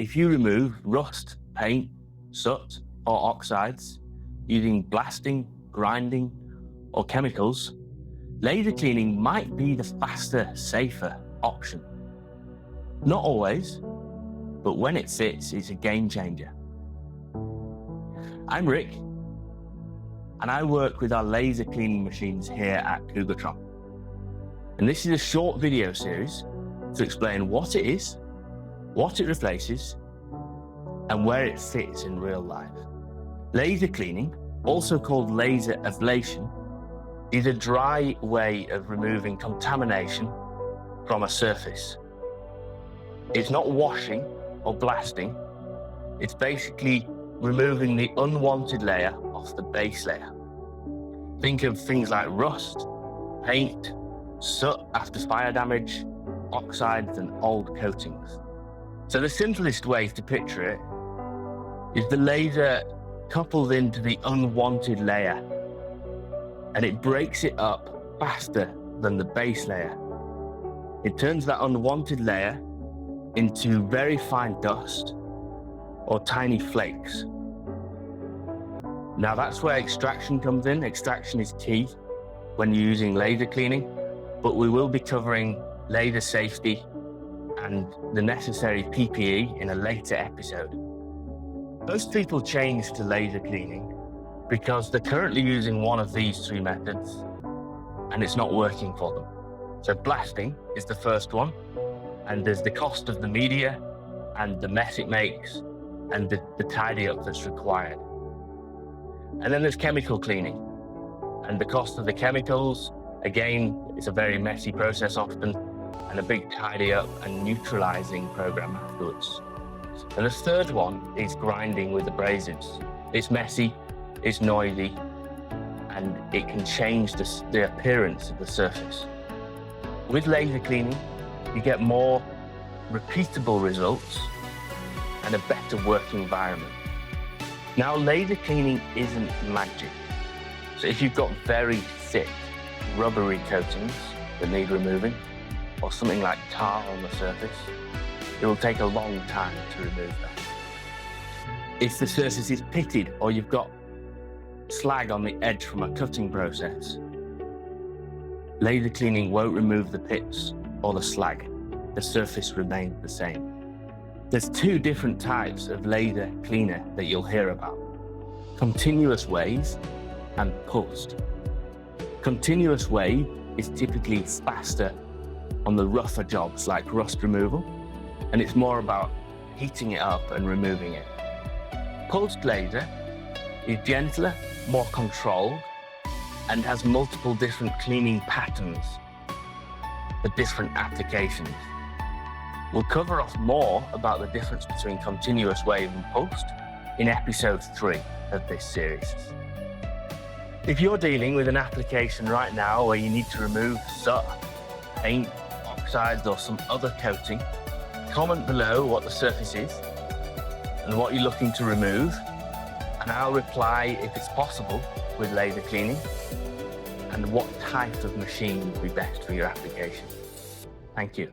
if you remove rust, paint, soot, or oxides using blasting, grinding, or chemicals, laser cleaning might be the faster, safer option. Not always, but when it fits, it's a game changer. I'm Rick, and I work with our laser cleaning machines here at Cougartron. And this is a short video series to explain what it is, what it replaces, and where it fits in real life. Laser cleaning, also called laser ablation, is a dry way of removing contamination from a surface. It's not washing or blasting, it's basically removing the unwanted layer off the base layer. Think of things like rust, paint, soot after fire damage, oxides, and old coatings. So the simplest way to picture it is the laser couples into the unwanted layer and it breaks it up faster than the base layer. It turns that unwanted layer into very fine dust or tiny flakes. Now that's where extraction comes in. Extraction is key when you're using laser cleaning, but we will be covering laser safety and the necessary PPE in a later episode. Most people change to laser cleaning because they're currently using one of these three methods and it's not working for them. So blasting is the first one, and there's the cost of the media and the mess it makes and the tidy up that's required. And then there's chemical cleaning, and the cost of the chemicals, again, it's a very messy process often, and a big tidy up and neutralizing program afterwards. And the third one is grinding with abrasives. It's messy, it's noisy, and it can change the appearance of the surface. With laser cleaning, you get more repeatable results and a better working environment. Now, laser cleaning isn't magic. So if you've got very thick, rubbery coatings that need removing, or something like tar on the surface, it will take a long time to remove that. If the surface is pitted or you've got slag on the edge from a cutting process, laser cleaning won't remove the pits or the slag. The surface remains the same. There's two different types of laser cleaner that you'll hear about: continuous wave and pulsed. Continuous wave is typically faster on the rougher jobs like rust removal, and it's more about heating it up and removing it. Pulsed laser is gentler, more controlled, and has multiple different cleaning patterns for different applications. We'll cover off more about the difference between continuous wave and pulsed in episode 3 of this series. If you're dealing with an application right now where you need to remove soot, paint, oxides, or some other coating, comment below what the surface is and what you're looking to remove, and I'll reply if it's possible with laser cleaning and what type of machine would be best for your application. Thank you.